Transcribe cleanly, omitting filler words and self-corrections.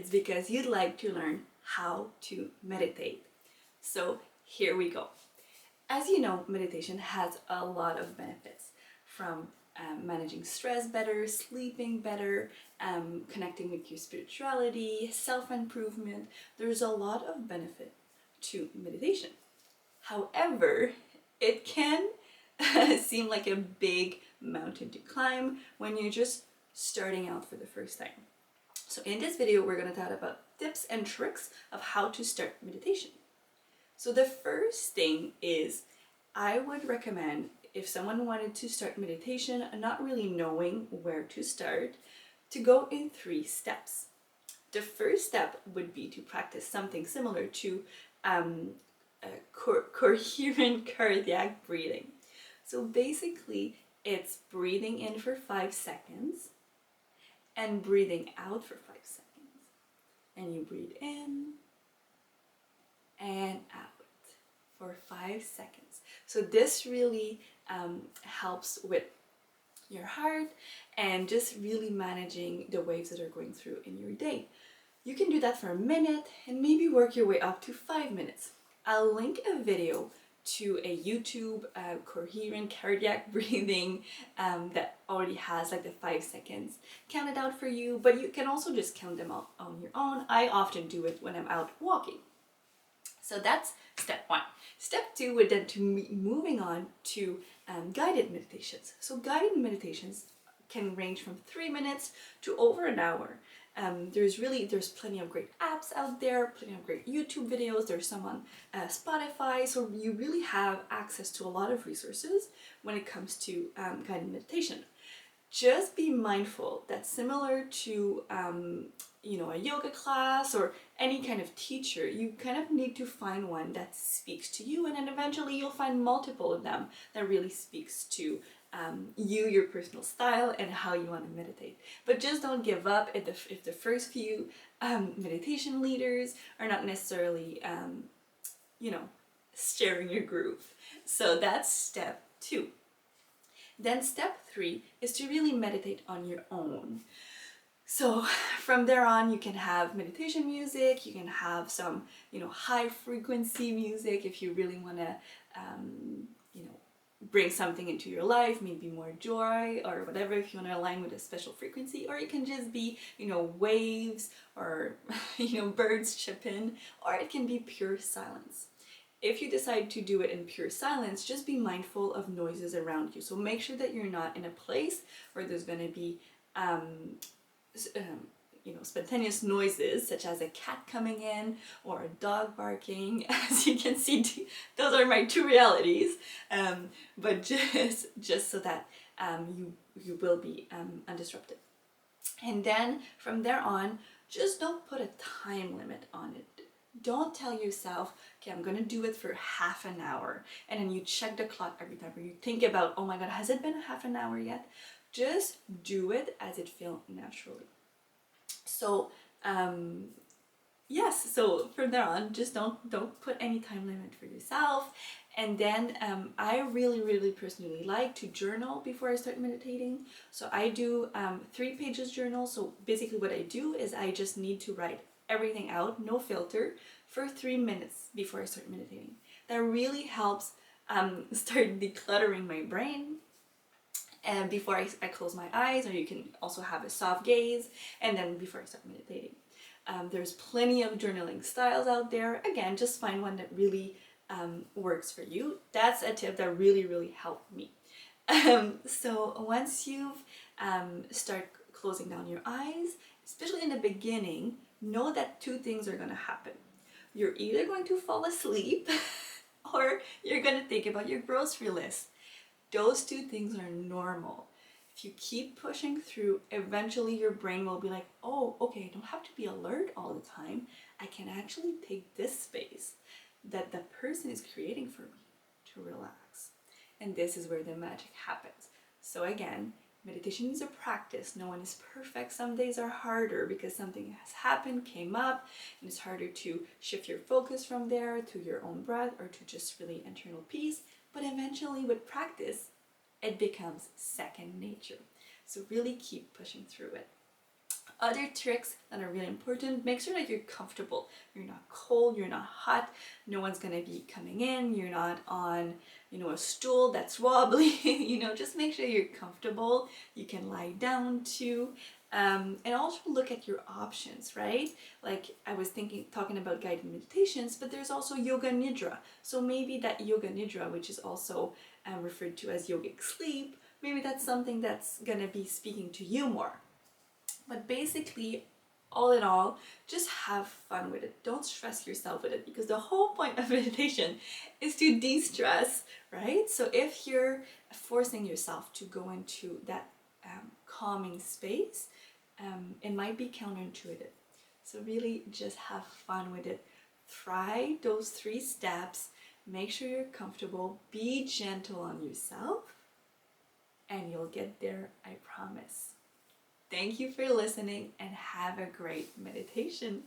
it's because you'd like to learn how to meditate. So here we go. As you know, meditation has a lot of benefits, from managing stress better, sleeping better, connecting with your spirituality, self-improvement. There's a lot of benefit to meditation. However, it can seem like a big mountain to climb when you're just starting out for the first time. So in this video, we're going to talk about tips and tricks of how to start meditation. So the first thing is, I would recommend, if someone wanted to start meditation and not really knowing where to start, to go in 3 steps. The first step would be to practice something similar to coherent cardiac breathing. So basically, it's breathing in for 5 seconds and breathing out for 5 seconds. And you breathe in and out for 5 seconds. So this really helps with your heart and just really managing the waves that are going through in your day. You can do that for a minute and maybe work your way up to 5 minutes. I'll link a video to a YouTube coherent cardiac breathing that already has like the 5 seconds counted out for you, but you can also just count them out on your own. I often do it when I'm out walking. So that's step 1. Step 2 would then to moving on to guided meditations. So guided meditations can range from 3 minutes to over an hour. There's plenty of great apps out there, plenty of great YouTube videos. There's some on Spotify. So you really have access to a lot of resources when it comes to guided meditation. Just be mindful that, similar to a yoga class or any kind of teacher, you kind of need to find one that speaks to you, and then eventually you'll find multiple of them that really speaks to you, your personal style, and how you want to meditate. But just don't give up if the first few meditation leaders are not necessarily sharing your groove. So that's step 2. Then step 3 is to really meditate on your own. So from there on, you can have meditation music, you can have some, high frequency music if you really want to, bring something into your life, maybe more joy or whatever, if you want to align with a special frequency. Or it can just be, waves or, birds chirping, or it can be pure silence. If you decide to do it in pure silence, just be mindful of noises around you. So make sure that you're not in a place where there's going to be spontaneous noises, such as a cat coming in or a dog barking. As you can see, those are my 2 realities. But just so that you will be undisrupted. And then from there on, just don't put a time limit on it. Don't tell yourself, okay, I'm gonna do it for half an hour, and then you check the clock every time, or you think about, oh my god, has it been a half an hour yet? Just do it as it feels naturally. So yes, so from there on, just don't put any time limit for yourself. And then I really personally like to journal before I start meditating. So I do 3 pages journal. So basically what I do is I just need to write everything out, no filter, for 3 minutes before I start meditating. That really helps start decluttering my brain. And before I close my eyes, or you can also have a soft gaze, and then before I start meditating. There's plenty of journaling styles out there. Again, just find one that really works for you. That's a tip that really helped me. So once you've start closing down your eyes, especially in the beginning, know that 2 things are going to happen. You're either going to fall asleep or you're going to think about your grocery list. Those 2 things are normal. If you keep pushing through, eventually your brain will be like, oh, okay, I don't have to be alert all the time. I can actually take this space that the person is creating for me to relax. And this is where the magic happens. So again, meditation is a practice. No one is perfect. Some days are harder because something has happened, came up, and it's harder to shift your focus from there to your own breath or to just really internal peace. But eventually, with practice, it becomes second nature. So really keep pushing through it. Other tricks that are really important, make sure that you're comfortable. You're not cold, you're not hot, no one's gonna be coming in, you're not on, you know, a stool that's wobbly, you know, just make sure you're comfortable. You can lie down too. And also look at your options, right? Like I was talking about guided meditations, but there's also yoga nidra. So maybe that yoga nidra, which is also referred to as yogic sleep, maybe that's something that's gonna be speaking to you more. But basically, all in all, just have fun with it. Don't stress yourself with it, because the whole point of meditation is to de-stress, right? So if you're forcing yourself to go into that calming space, it might be counterintuitive. So really just have fun with it. Try those 3 steps. Make sure you're comfortable. Be gentle on yourself, and you'll get there, I promise. Thank you for listening, and have a great meditation.